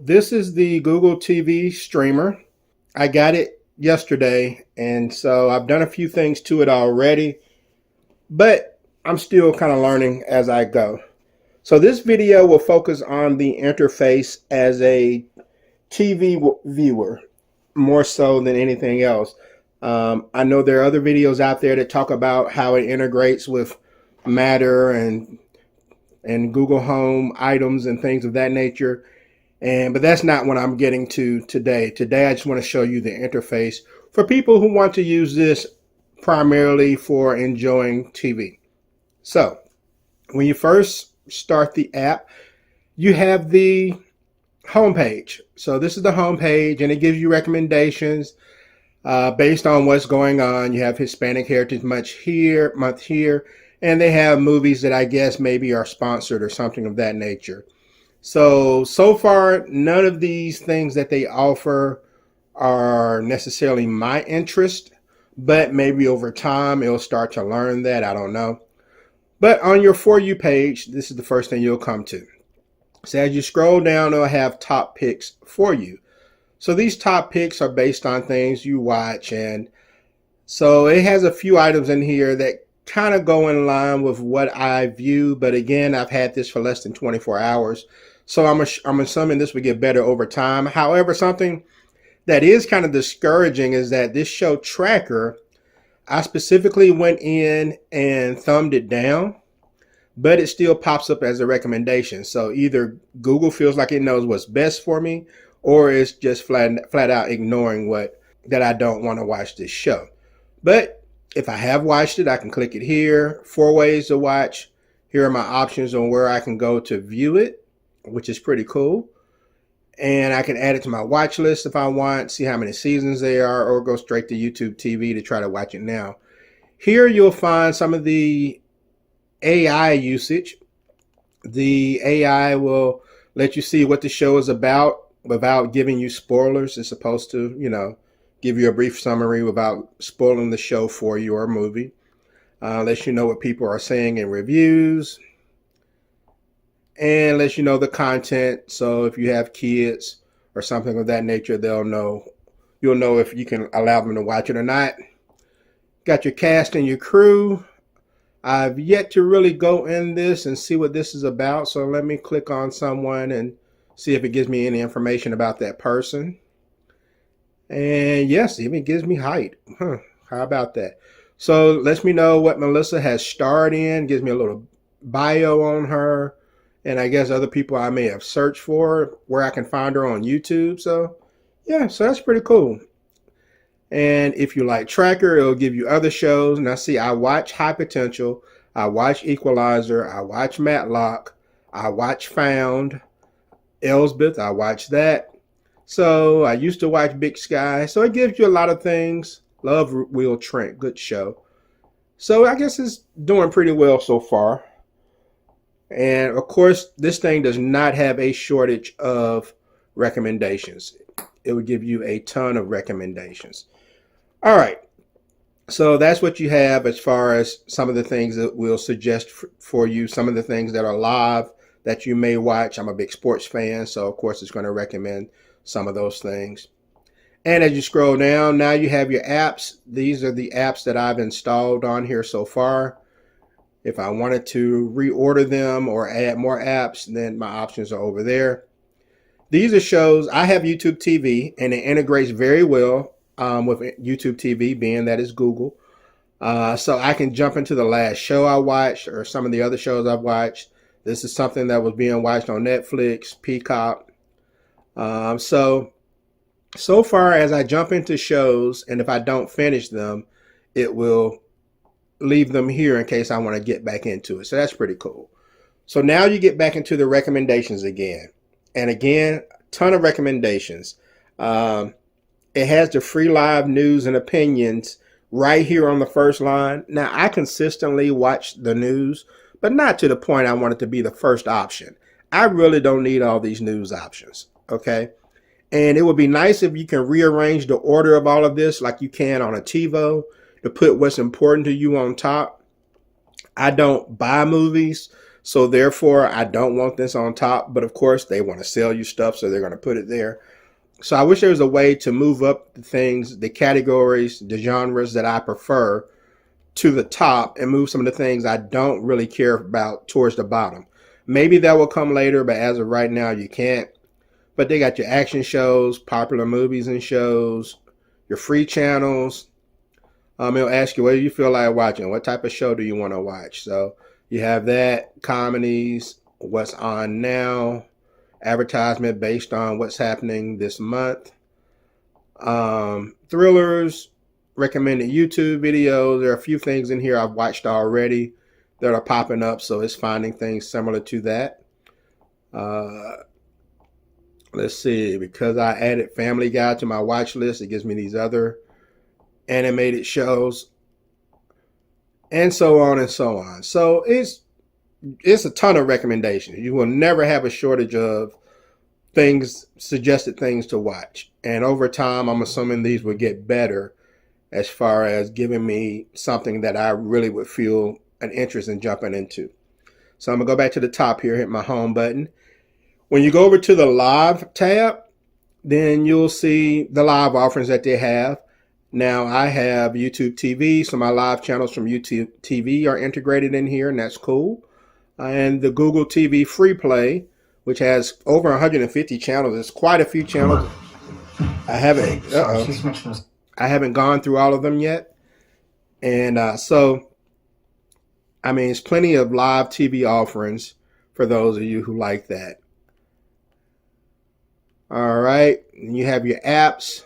this is the Google TV streamer. I got it yesterday, and so I've done a few things to it already, but I'm still kind of learning as I go. So this video will focus on the interface as a TV viewer more so than anything else. I know there are other videos out there that talk about how it integrates with Matter and Google Home items and things of that nature. But that's not what I'm getting to today. Today, I just want to show you the interface for people who want to use this primarily for enjoying TV. So when you first start the app, you have the home page. So this is the home page, and it gives you recommendations based on what's going on. You have Hispanic Heritage Month here, and they have movies that I guess maybe are sponsored or something of that nature. So far, none of these things that they offer are necessarily my interest, but maybe over time it'll start to learn that. I don't know. But on your For You page, this is the first thing you'll come to. So as you scroll down, it'll have top picks for you. So these top picks are based on things you watch, and so it has a few items in here that kind of go in line with what I view. But again, I've had this for less than 24 hours. So I'm assuming this would get better over time. However, something that is kind of discouraging is that this show tracker, I specifically went in and thumbed it down, but it still pops up as a recommendation. So either Google feels like it knows what's best for me, or it's just flat out ignoring that I don't want to watch this show. But if I have watched it, I can click it here. 4 ways to watch. Here are my options on where I can go to view it, which is pretty cool. And I can add it to my watch list if I want, see how many seasons there are, or go straight to YouTube TV to try to watch it now. Here you'll find some of the AI usage. The AI will let you see what the show is about without giving you spoilers. It's supposed to, give you a brief summary without spoiling the show for you or movie. Lets you know what people are saying in reviews, and lets you know the content. So if you have kids or something of that nature, you'll know if you can allow them to watch it or not. Got your cast and your crew. I've yet to really go in this and see what this is about. So let me click on someone and see if it gives me any information about that person. And yes, it even gives me height. How about that? So lets me know what Melissa has starred in, gives me a little bio on her, and I guess other people I may have searched for, where I can find her on YouTube. So yeah, so that's pretty cool. And if you like Tracker, it'll give you other shows. Now see, I watch High Potential, I watch Equalizer, I watch Matlock, I watch Found, Elsbeth, I watch that. So I used to watch Big Sky. So it gives you a lot of things. Love Will Trent, good show. So I guess it's doing pretty well so far. And of course, this thing does not have a shortage of recommendations. It would give you a ton of recommendations. All right. So that's what you have as far as some of the things that we'll suggest for you, some of the things that are live that you may watch. I'm a big sports fan, so of course it's going to recommend some of those things. And as you scroll down, now you have your apps. These are the apps that I've installed on here so far. If I wanted to reorder them or add more apps, then my options are over there. These are shows. I have YouTube TV, and it integrates very well with YouTube TV, being that it's Google. So I can jump into the last show I watched or some of the other shows I've watched. This is something that was being watched on Netflix, Peacock. So far as I jump into shows, and if I don't finish them, it will leave them here in case I want to get back into it. So that's pretty cool. So now you get back into the recommendations again. And again, ton of recommendations. It has the free live news and opinions right here on the first line. Now, I consistently watch the news, but not to the point I want it to be the first option. I really don't need all these news options, okay? And it would be nice if you can rearrange the order of all of this like you can on a TiVo to put what's important to you on top. I don't buy movies, So therefore, I don't want this on top. But of course, they want to sell you stuff, so they're going to put it there. So I wish there was a way to move up the things, the categories, the genres that I prefer to the top and move some of the things I don't really care about towards the bottom. Maybe that will come later, but as of right now, you can't. But they got your action shows, popular movies and shows, your free channels. It'll ask you what do you feel like watching? What type of show do you want to watch? So you have that, comedies, what's on now, advertisement based on what's happening this month, thrillers, recommended YouTube videos. There are a few things in here I've watched already that are popping up, so it's finding things similar to that. Let's see, because I added Family Guy to my watch list, it gives me these other animated shows, and so on and so on. So it's a ton of recommendations. You will never have a shortage of things, suggested things to watch. And over time, I'm assuming these will get better as far as giving me something that I really would feel an interest in jumping into. So I'm gonna go back to the top here, hit my home button. When you go over to the live tab, then you'll see the live offerings that they have. Now I have YouTube TV, so my live channels from YouTube TV are integrated in here, and that's cool. And the Google TV Free Play, which has over 150 channels. It's quite a few channels. I haven't gone through all of them yet. And so, I mean, it's plenty of live TV offerings for those of you who like that. All right, you have your apps.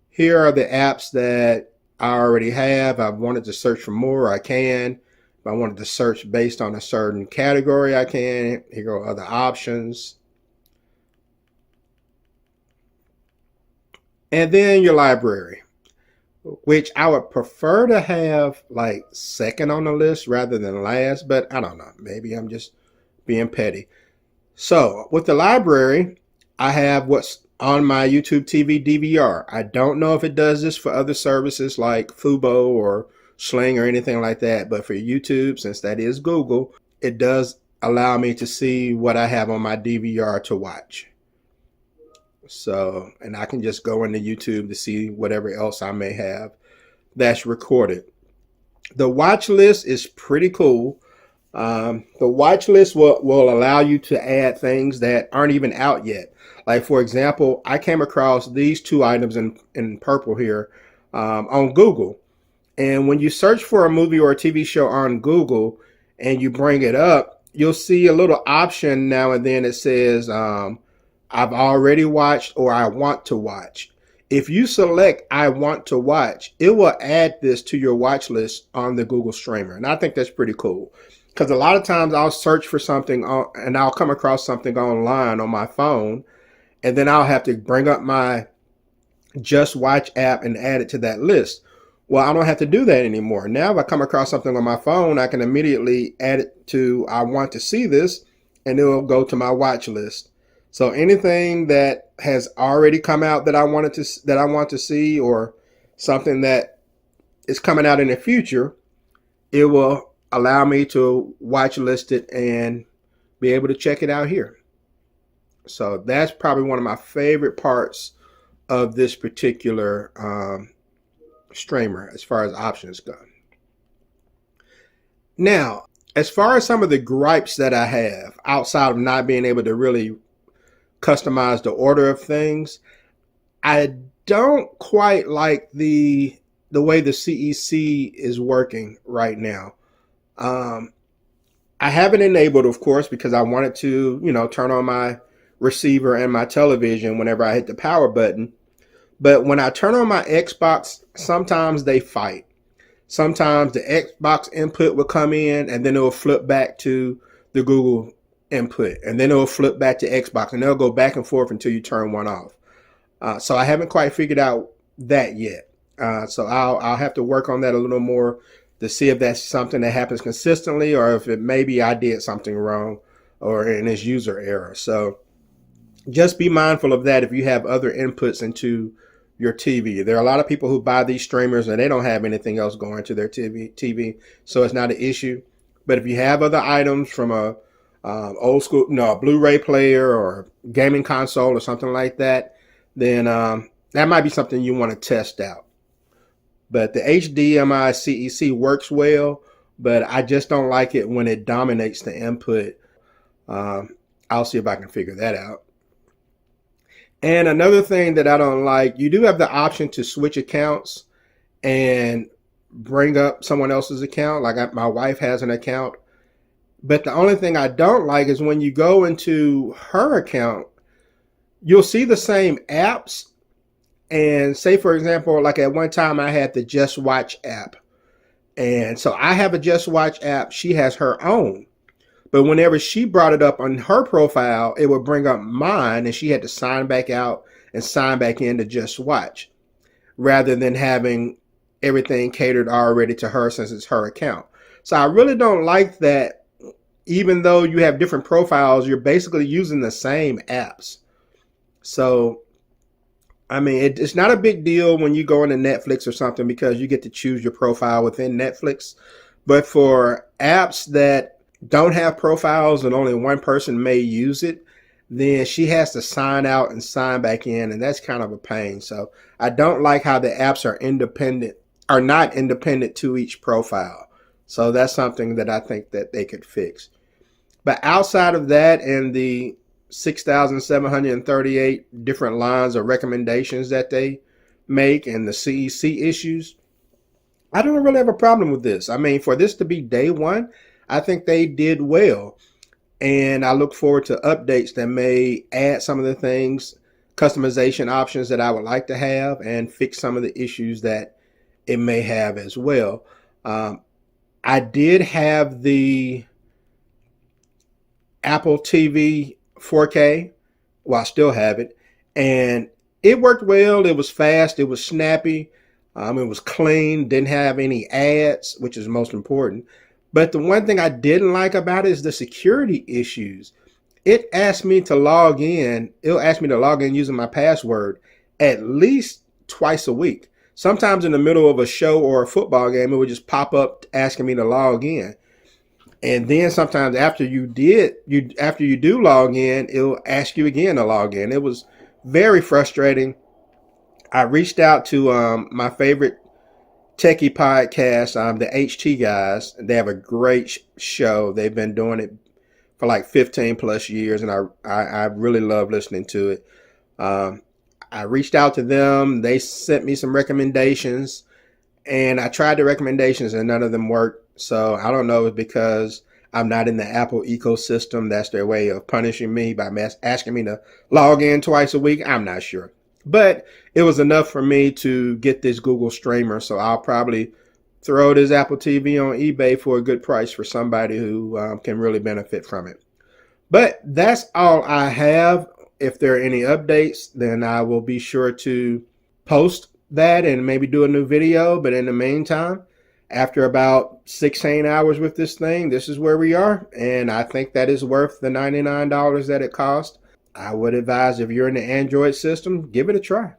Here are the apps that I already have. I wanted to search for more, I can. If I wanted to search based on a certain category, I can. Here go other options. And then your library, which I would prefer to have like second on the list rather than last, but I don't know. Maybe I'm just being petty. So with the library, I have what's on my YouTube TV DVR. I don't know if it does this for other services like Fubo or Sling or anything like that, but for YouTube, since that is Google, it does allow me to see what I have on my DVR to watch. So, and I can just go into YouTube to see whatever else I may have that's recorded. The watch list is pretty cool. The watch list will allow you to add things that aren't even out yet. Like, for example, I came across these two items in purple here on Google. And when you search for a movie or a TV show on Google and you bring it up, you'll see a little option now and then that says, I've already watched or I want to watch. If you select I want to watch, it will add this to your watch list on the Google Streamer. And I think that's pretty cool. Because a lot of times I'll search for something and I'll come across something online on my phone. And then I'll have to bring up my Just Watch app and add it to that list. Well, I don't have to do that anymore. Now, if I come across something on my phone, I can immediately add it to I want to see this, and it will go to my watch list. So anything that has already come out that I want to see, or something that is coming out in the future, it will allow me to watch list it and be able to check it out here. So that's probably one of my favorite parts of this particular streamer as far as options go. Now, as far as some of the gripes that I have outside of not being able to really customize the order of things, I don't quite like the way the CEC is working right now. I have it enabled, of course, because I wanted to, turn on my receiver and my television whenever I hit the power button. But when I turn on my Xbox, sometimes they fight. Sometimes the Xbox input will come in and then it will flip back to the Google input, and then it will flip back to Xbox, and they'll go back and forth until you turn one off. So I haven't quite figured out that yet. So I'll have to work on that a little more to see if that's something that happens consistently, or if it maybe I did something wrong or in this user error. So just be mindful of that if you have other inputs into your TV. There are a lot of people who buy these streamers and they don't have anything else going to their TV, so it's not an issue. But if you have other items from a old school, no, a Blu-ray player or gaming console or something like that, then that might be something you want to test out. But the HDMI CEC works well, but I just don't like it when it dominates the input. I'll see if I can figure that out. And another thing that I don't like, you do have the option to switch accounts and bring up someone else's account. Like my wife has an account. But the only thing I don't like is when you go into her account, you'll see the same apps. And say, for example, like at one time I had the Just Watch app. And so I have a Just Watch app. She has her own. But whenever she brought it up on her profile, it would bring up mine, and she had to sign back out and sign back in to Just Watch, rather than having everything catered already to her since it's her account. So I really don't like that. Even though you have different profiles, you're basically using the same apps. So, I mean, it's not a big deal when you go into Netflix or something because you get to choose your profile within Netflix. But for apps that don't have profiles and only one person may use it, then she has to sign out and sign back in, and that's kind of a pain. So I don't like how the apps are not independent to each profile. So that's something that I think that they could fix. But outside of that and the 6,738 different lines of recommendations that they make and the CEC issues, I don't really have a problem with this. I mean, for this to be day one, I think they did well. And I look forward to updates that may add some of the things, customization options that I would like to have, and fix some of the issues that it may have as well. I did have the Apple TV 4K. Well, I still have it. And it worked well. It was fast. It was snappy. It was clean. Didn't have any ads, which is most important. But the one thing I didn't like about it is the security issues. It asked me to log in. It'll ask me to log in using my password at least twice a week. Sometimes in the middle of a show or a football game, it would just pop up asking me to log in. And then sometimes after you do log in, it'll ask you again to log in. It was very frustrating. I reached out to my favorite techie podcast, the HT guys. They have a great show. They've been doing it for like 15 plus years, and I really love listening to it. I reached out to them. They sent me some recommendations, and I tried the recommendations, and none of them worked. So I don't know if because I'm not in the Apple ecosystem, that's their way of punishing me by asking me to log in twice a week. I'm not sure. But it was enough for me to get this Google Streamer. So I'll probably throw this Apple TV on eBay for a good price for somebody who can really benefit from it. But that's all I have. If there are any updates, then I will be sure to post that and maybe do a new video. But in the meantime, after about 16 hours with this thing, this is where we are. And I think that is worth the $99 that it cost. I would advise if you're in the Android system, give it a try.